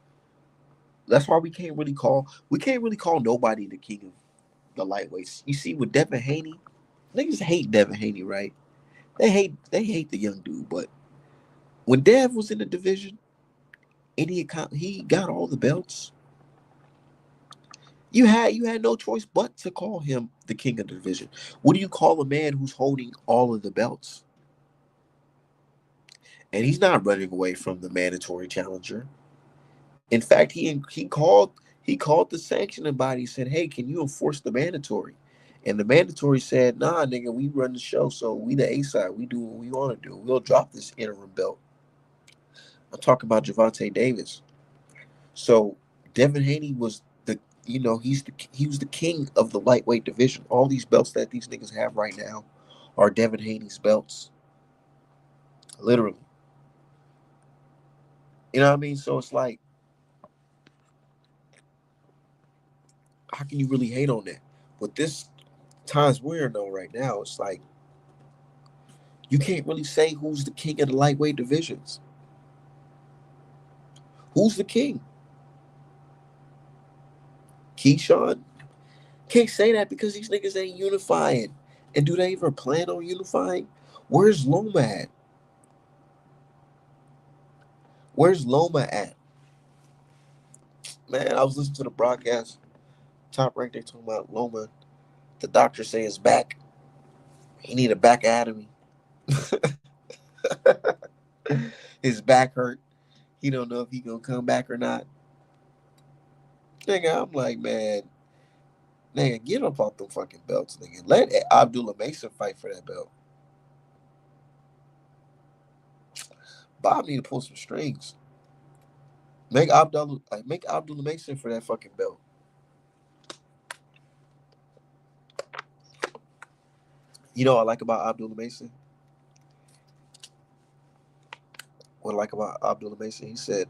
that's why we can't really call nobody the king of the lightweights. You see with Devin Haney, niggas hate Devin Haney, right? They hate the young dude, but when Dev was in the division and he got all the belts, you had no choice but to call him the king of the division. What do you call a man who's holding all of the belts? And he's not running away from the mandatory challenger. In fact, he called the sanctioning body, said, "Hey, can you enforce the mandatory?" And the mandatory said, "Nah, nigga, we run the show, so we the A side. We do what we want to do. We'll drop this interim belt." I'm talking about Gervonta Davis. So Devin Haney was he was the king of the lightweight division. All these belts that these niggas have right now are Devin Haney's belts, literally. You know what I mean? So it's like How can you really hate on that? But this times we're in though right now, it's like you can't really say who's the king of the lightweight divisions. Who's the king? Keyshawn? Can't say that because these niggas ain't unifying. And do they ever plan on unifying? Where's Loma at? Where's Loma at? Man, I was listening to the broadcast. Top Rank, they talking about Loma. The doctor say his back. He need a back atomy. His back hurt. He don't know if he gonna come back or not. Nigga, I'm like, man, nigga, get up off them fucking belts, nigga. Let Abdullah Mason fight for that belt. Bob need to pull some strings. Make Abdullah Mason for that fucking belt. You know what I like about Abdullah Mason? What I like about Abdullah Mason, he said,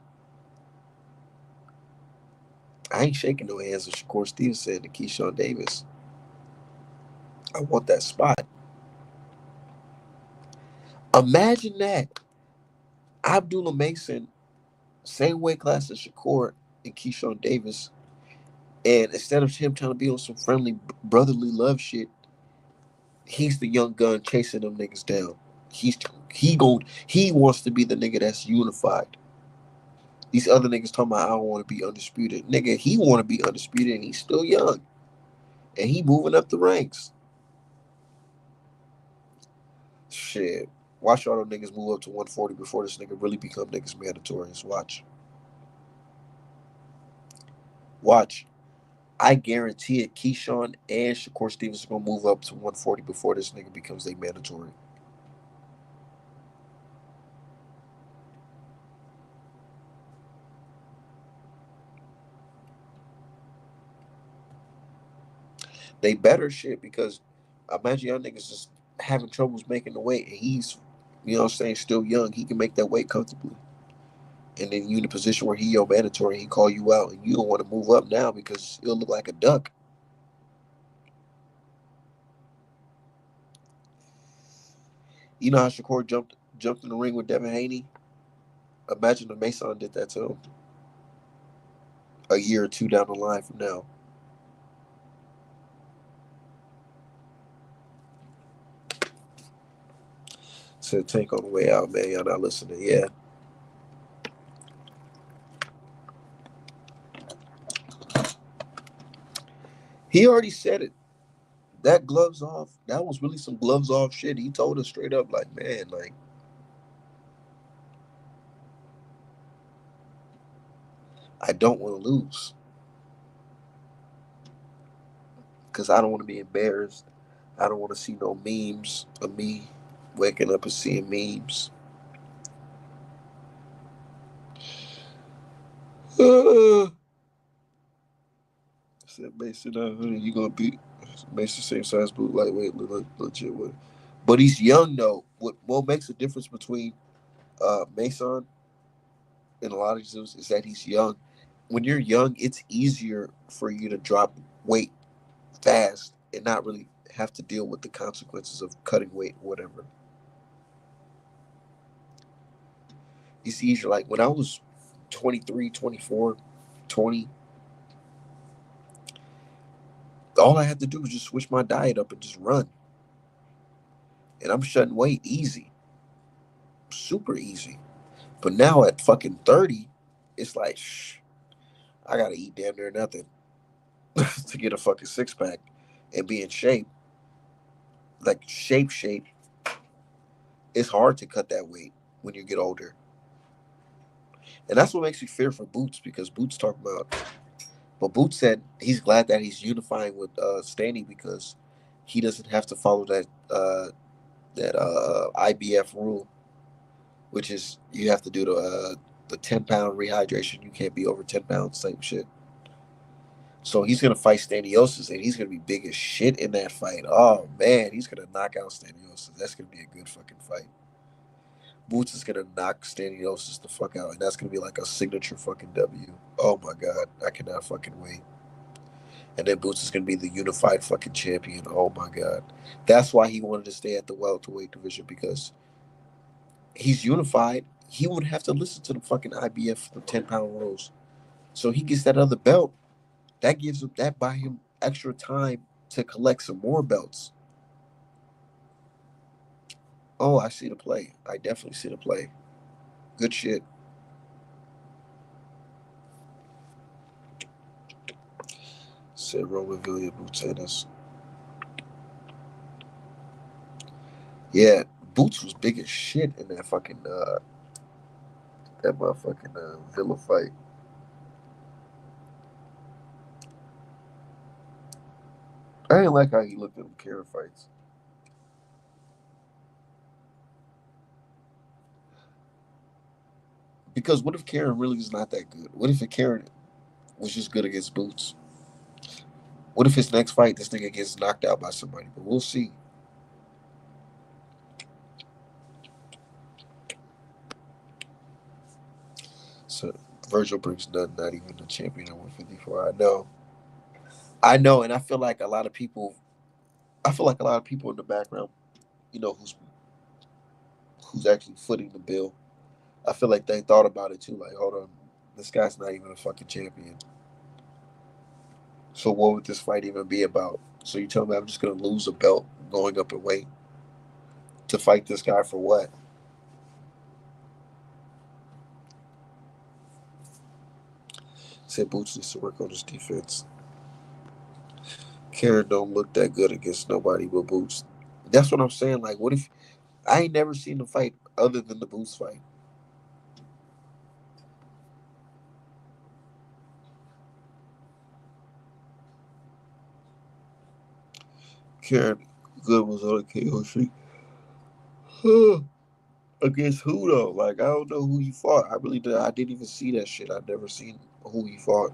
I ain't shaking no hands with Shakur Stevenson and Keyshawn Davis. I want that spot. Imagine that. Abdullah Mason, same weight class as Shakur and Keyshawn Davis. And instead of him trying to be on some friendly brotherly love shit, he's the young gun chasing them niggas down. He wants to be the nigga that's unified. These other niggas talking about I don't want to be undisputed. Nigga, he want to be undisputed and he's still young. And he moving up the ranks. Shit. Watch all them niggas move up to 140 before this nigga really become niggas mandatory. Watch. Watch. I guarantee it, Keyshawn and Shakur Stevens are gonna move up to 140 before this nigga becomes a mandatory. They better shit because imagine y'all niggas just having troubles making the weight and he's, you know what I'm saying, still young. He can make that weight comfortably. And then you in a position where he your mandatory, he call you out and you don't want to move up now because he'll look like a duck. You know how Shakur jumped in the ring with Devin Haney? Imagine if Mason did that to him a year or two down the line from now. Said Tank on the way out, man. Y'all not listening. Yeah. He already said it. That gloves off, that was really some gloves off shit. He told us straight up, like, man, like, I don't want to lose. Because I don't want to be embarrassed. I don't want to see no memes of me waking up and seeing memes. Said Mason, you gonna beat Mason same size boot lightweight legit with. But he's young though. What makes the difference between Mason and a lot of these dudes is that he's young. When you're young, it's easier for you to drop weight fast and not really have to deal with the consequences of cutting weight or whatever. It's easier. Like when I was 23, 24, 20, all I had to do was just switch my diet up and just run. And I'm shutting weight easy. Super easy. But now at fucking 30, it's like, I gotta eat damn near nothing to get a fucking six pack and be in shape. Like shape. It's hard to cut that weight when you get older. And that's what makes me fear for Boots because Boots talked about, but Boots said he's glad that he's unifying with Stanley because he doesn't have to follow that IBF rule, which is you have to do the 10-pound rehydration. You can't be over 10 pounds, same shit. So he's gonna fight Staniosis, and he's gonna be big as shit in that fight. Oh man, he's gonna knock out Staniosis. That's gonna be a good fucking fight. Boots is gonna knock Staniosis the fuck out, and that's gonna be like a signature fucking W. Oh my god, I cannot fucking wait. And then Boots is gonna be the unified fucking champion. Oh my god. That's why he wanted to stay at the welterweight division, because he's unified. He would have to listen to the fucking IBF for 10-pound rules. So he gets that other belt. That gives him that buy him extra time to collect some more belts. Oh, I see the play. I definitely see the play. Good shit. Said Roman Villiers. Yeah, Boots was big as shit in that fucking that motherfucking Villa fight. I didn't like how he looked at them Karen fights. Because what if Karen really is not that good? What if Karen was just good against Boots? What if his next fight, this nigga gets knocked out by somebody? But we'll see. So Virgil brings none, not even the champion at 154. I know, and I feel like a lot of people in the background, who's actually footing the bill. I feel like they thought about it too. Like, hold on, this guy's not even a fucking champion. So what would this fight even be about? So you tell me I'm just gonna lose a belt going up in weight to fight this guy for what? Said Boots needs to work on his defense. Karen don't look that good against nobody but Boots. That's what I'm saying. Like, what if I ain't never seen a fight other than the Boots fight? Karen Good was on a KO streak. Against who though? Like, I don't know who he fought. I really did. I didn't even see that shit. I never seen who he fought.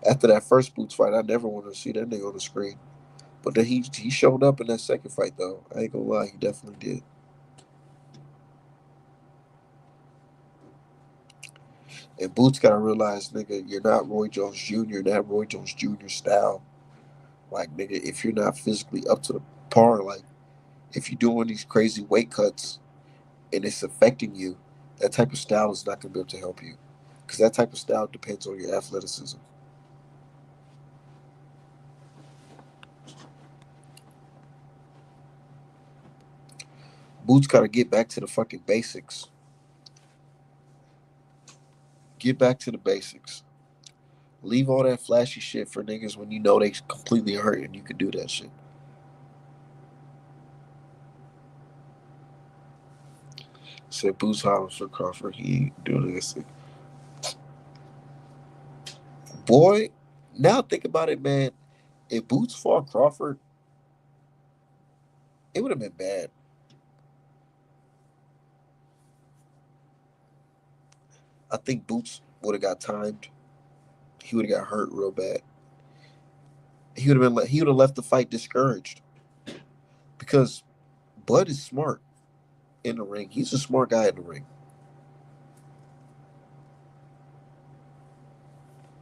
After that first Boots fight, I never wanted to see that nigga on the screen. But then he showed up in that second fight though. I ain't gonna lie, he definitely did. And Boots gotta realize, nigga, you're not Roy Jones Jr. That Roy Jones Jr. style. Like, nigga, if you're not physically up to the par, like if you're doing these crazy weight cuts and it's affecting you, that type of style is not gonna be able to help you. Because that type of style depends on your athleticism. Boots gotta get back to the fucking basics. Get back to the basics. Leave all that flashy shit for niggas when you know they completely hurt and you can do that shit. Said Boots Hollins for Crawford. He ain't doing this. Boy, now think about it, man. If Boots fought Crawford, it would have been bad. I think Boots would have got timed. He would have got hurt real bad. He would have left the fight discouraged because Bud is smart in the ring. He's a smart guy in the ring.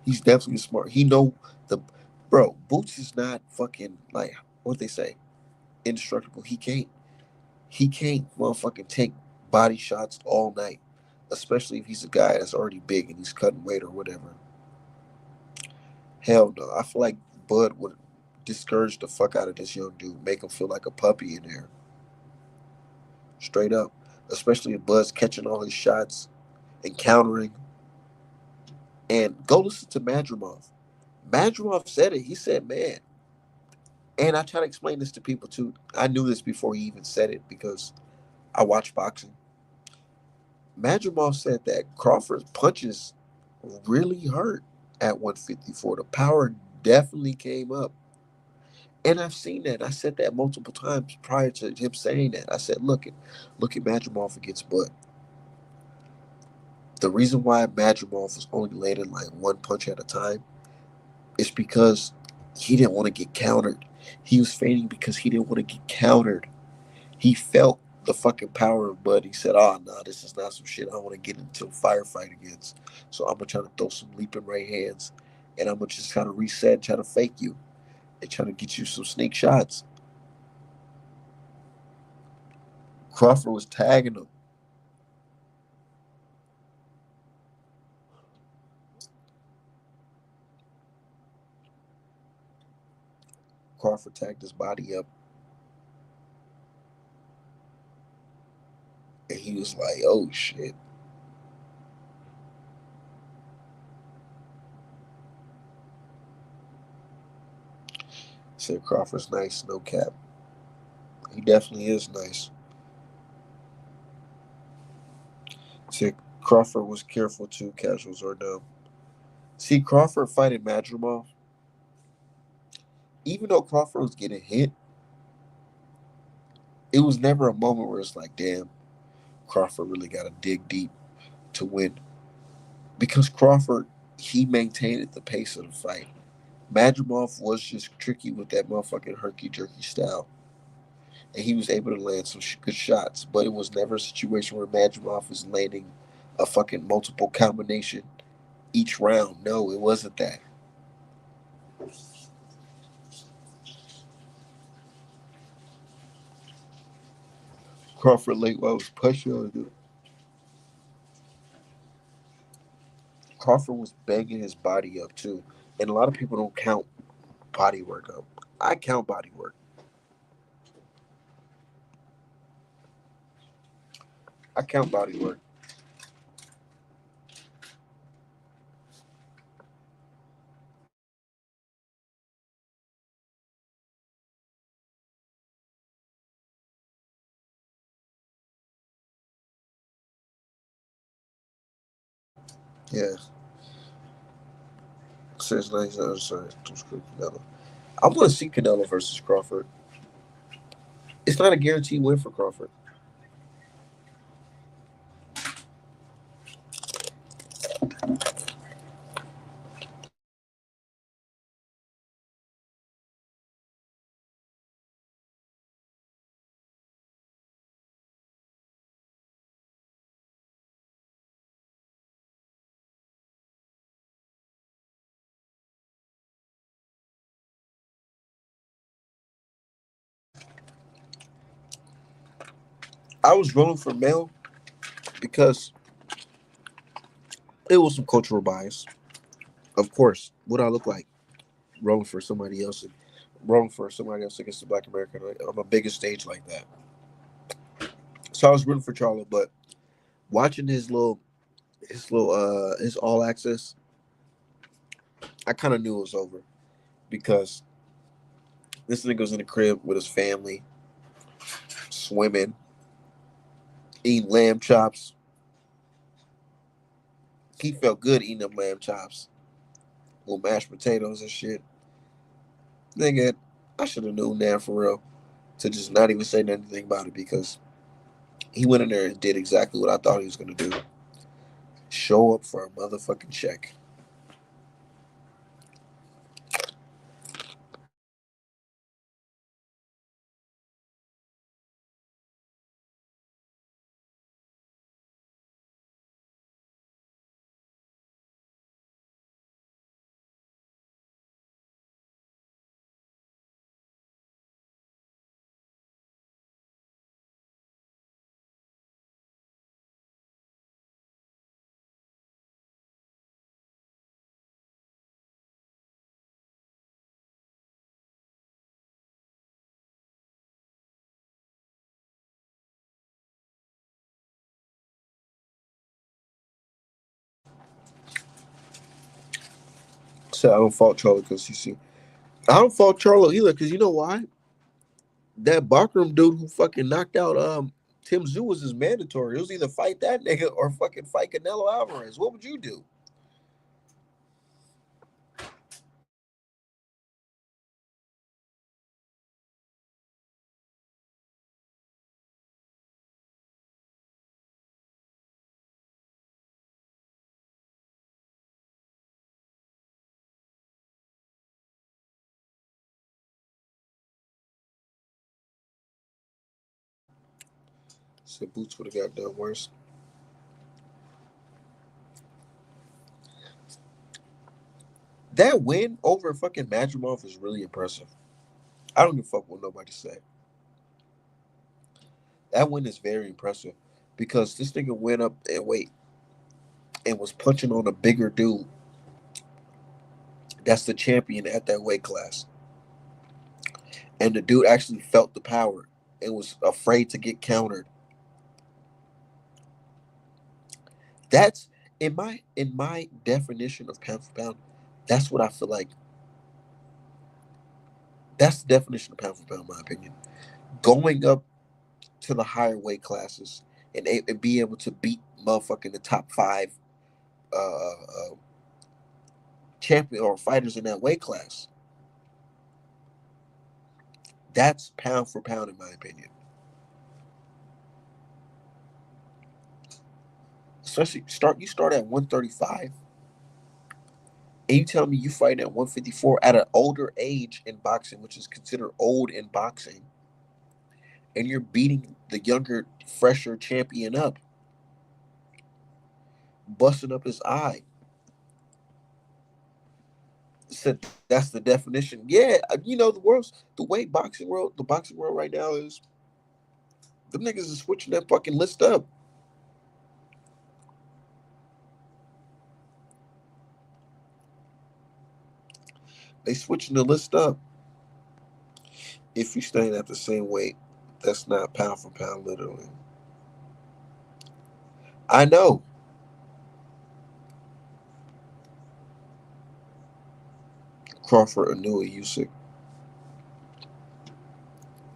He's definitely smart. He know the bro. Boots is not fucking like what they say, indestructible. He can't motherfucking take body shots all night, especially if he's a guy that's already big and he's cutting weight or whatever. Hell no. I feel like Bud would discourage the fuck out of this young dude, make him feel like a puppy in there. Straight up. Especially if Bud's catching all his shots and countering. And go listen to Madrimov. Madrimov said it. He said, man. And I try to explain this to people too. I knew this before he even said it because I watch boxing. Madrimov said that Crawford's punches really hurt at 154. The power definitely came up. And I've seen that. I said that multiple times prior to him saying that. I said, look at Madrimov against Bud. The reason why Madrimov was only landing like one punch at a time is because he didn't want to get countered. He was feigning because he didn't want to get countered. He felt the fucking power of Bud. He said, oh, no, this is not some shit I want to get into a firefight against. So I'm going to try to throw some leaping right hands and I'm gonna just try to reset, try to fake you, and try to get you some sneak shots. Crawford was tagging him. Crawford tagged his body up, and he was like, "Oh shit." Said Crawford's nice, no cap. He definitely is nice. Said Crawford was careful too, casuals or no. See, Crawford fighting Madrimov, even though Crawford was getting hit, it was never a moment where it's like, damn, Crawford really got to dig deep to win. Because Crawford, he maintained the pace of the fight. Madrimov was just tricky with that motherfucking herky jerky style. And he was able to land some good shots, but it was never a situation where Madrimov is landing a fucking multiple combination each round. No, it wasn't that. Crawford late was pushing on him. Crawford was banging his body up too. And a lot of people don't count body work up. I count body work. I count body work. Yeah. Since 19, sorry, Canelo. I want to see Canelo versus Crawford. It's not a guaranteed win for Crawford. I was rolling for Mel because it was some cultural bias. Of course, what I look like rolling for somebody else, rolling for somebody else against the Black American on a bigger stage like that. So I was rooting for Charlo, but watching his all access, I kind of knew it was over because this nigga was in the crib with his family, swimming, eating lamb chops. He felt good eating them lamb chops, little mashed potatoes and shit. Nigga, I should have known that for real to just not even say anything about it because he went in there and did exactly what I thought he was gonna do. Show up for a motherfucking check. So I don't fault Charlo because you see, I don't fault Charlo either because you know why? That Bakram dude who fucking knocked out Tim Zoo was his mandatory. It was either fight that nigga or fucking fight Canelo Alvarez. What would you do? Said Boots would have got done worse. That win over fucking Madrimov is really impressive. I don't give a fuck what nobody say. That win is very impressive because this nigga went up and weight and was punching on a bigger dude that's the champion at that weight class. And the dude actually felt the power and was afraid to get countered. That's in my definition of pound for pound, that's what I feel like. That's the definition of pound for pound, in my opinion. Going up to the higher weight classes and be able to beat motherfucking the top five champion or fighters in that weight class. That's pound for pound, in my opinion. Especially you start at 135, and you tell me you fight at 154 at an older age in boxing, which is considered old in boxing, and you're beating the younger, fresher champion up, busting up his eye. Said that's the definition. Yeah, the boxing world right now is them niggas is switching that fucking list up. They switching the list up. If you staying at the same weight, that's not pound for pound, literally. I know. Crawford, Anua, Usyk,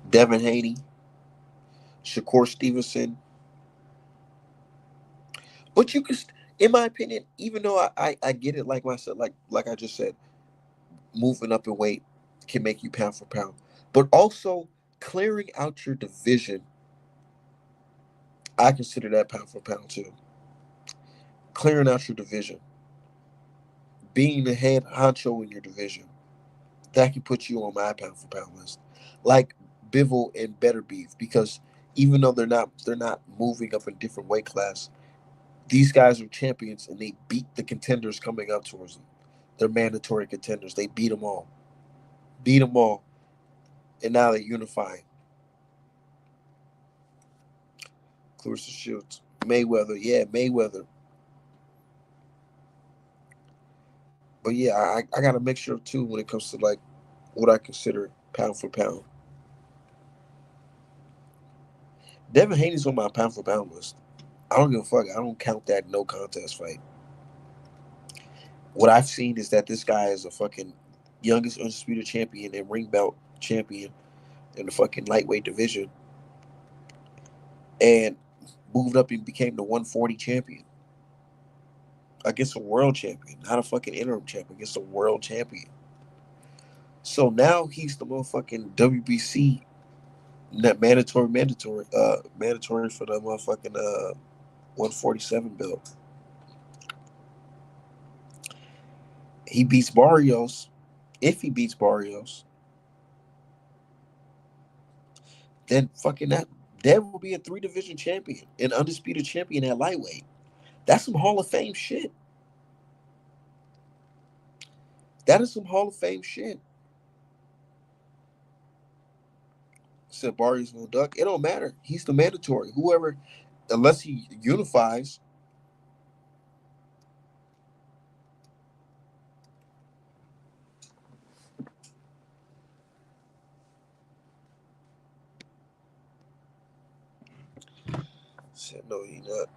Devin Haney, Shakur Stevenson. But you can, in my opinion, even though I get it, like I said, like I just said, moving up in weight can make you pound for pound. But also clearing out your division, I consider that pound for pound too. Clearing out your division, being the head honcho in your division, that can put you on my pound for pound list. Like Bivol and Better Beef, because even though they're not moving up in different weight class, these guys are champions and they beat the contenders coming up towards them. They're mandatory contenders. They beat them all, and now they're unifying. Clarissa Shields, Mayweather, yeah, Mayweather. But yeah, I got a mixture of two when it comes to like what I consider pound for pound. Devin Haney's on my pound for pound list. I don't give a fuck. I don't count that no contest fight. What I've seen is that this guy is a fucking youngest undisputed champion and ring belt champion in the fucking lightweight division, and moved up and became the 140 champion against a world champion, not a fucking interim champion, against a world champion. So now he's the motherfucking WBC mandatory for the motherfucking 147 belt. He beats Barrios. If he beats Barrios, then fucking that Dev will be a three division champion, an undisputed champion at lightweight. That's some Hall of Fame shit. That is some Hall of Fame shit. Said Barrios gonna duck. It don't matter. He's the mandatory. Whoever, unless he unifies. Said no, he not.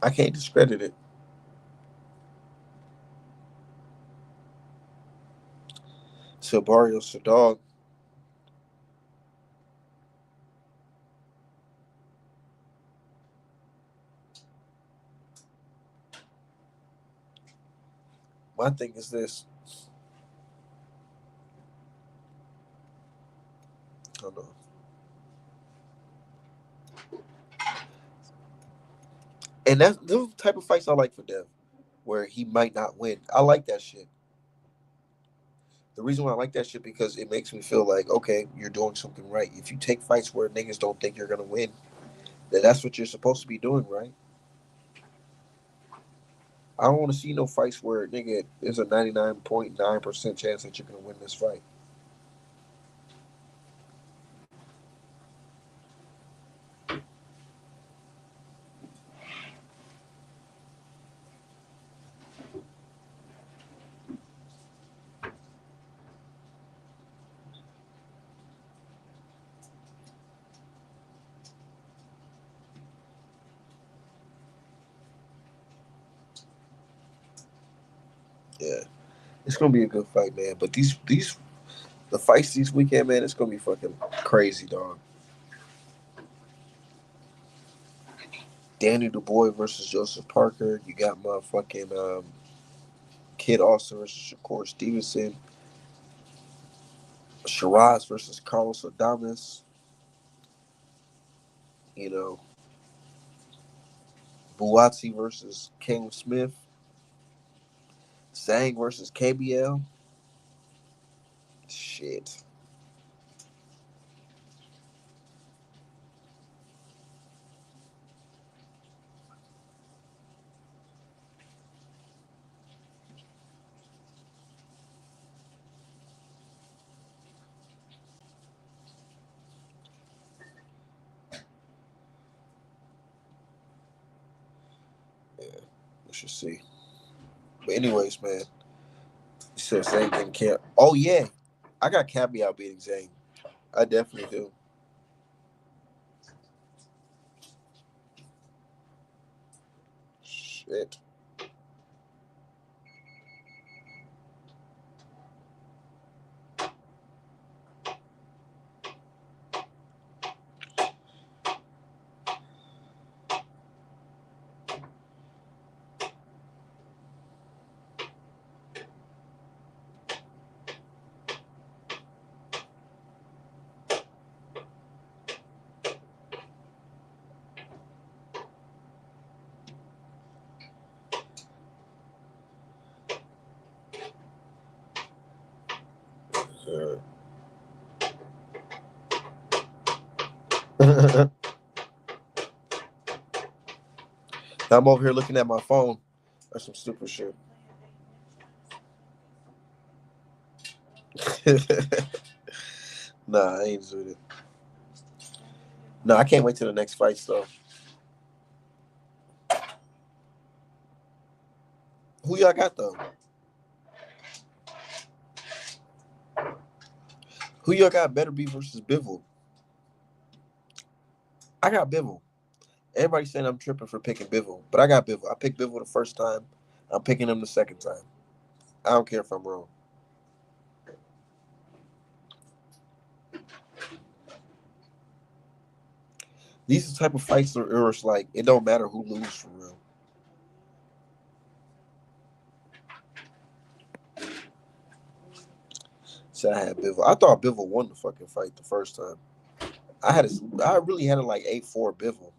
I can't discredit it. So Barrios a dog. My thing is this. Hold on. And that's those type of fights I like for Dev, where he might not win. I like that shit. The reason why I like that shit because it makes me feel like, okay, you're doing something right. If you take fights where niggas don't think you're gonna win, then that's what you're supposed to be doing, right? I don't want to see no fights where nigga there's a 99.9% chance that you're gonna win this fight. Yeah, it's gonna be a good fight, man. But these the fights this weekend, man, it's gonna be fucking crazy, dog. Danny Dubois versus Joseph Parker. You got motherfucking Kid Austin versus Shakur Stevenson. Shiraz versus Carlos Adames. You know, Buatsi versus King Smith. Zhang versus KBL. Shit. Yeah, we should see. But anyways, man, you said Zhang getting camp. Oh yeah, I got Caviar beating Zhang. I definitely do. Shit. I'm over here looking at my phone. That's some stupid shit. Nah, I ain't doing it. Nah, I can't wait till the next fight, though. Who y'all got though? Who y'all got? Better be versus Bivol. I got Bivol. Everybody saying I'm tripping for picking Bivol, but I got Bivol. I picked Bivol the first time. I'm picking him the second time. I don't care if I'm wrong. These are the type of fights where it's like it don't matter who loses for real. So I had Bivol. I thought Bivol won the fucking fight the first time. I really had it like 8-4 Bivol.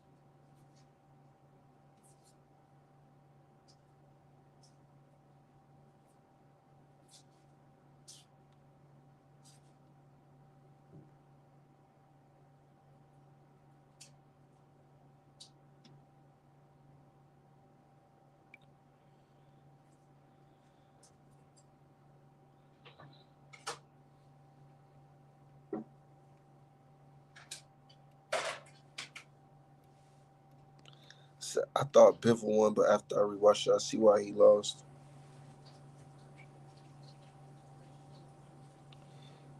So I thought Bivol won, but after I rewatched it, I see why he lost.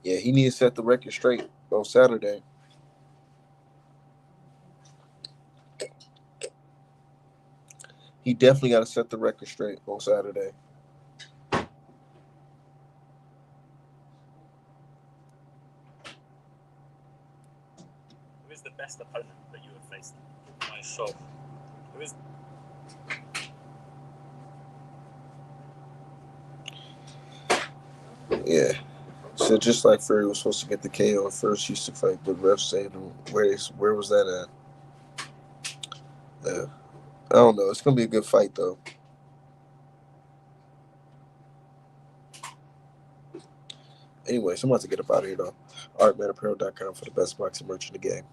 Yeah, he needs to set the record straight on Saturday. He definitely got to set the record straight on Saturday. Who is the best opponent that you have faced? Myself. Who is? Yeah. So just like Fury was supposed to get the KO first, he used to fight, but ref saying where was that at? Yeah. I don't know. It's gonna be a good fight though. Anyways, I'm about to get up out of here though. ArtmanApparel.com for the best boxing merch in the game.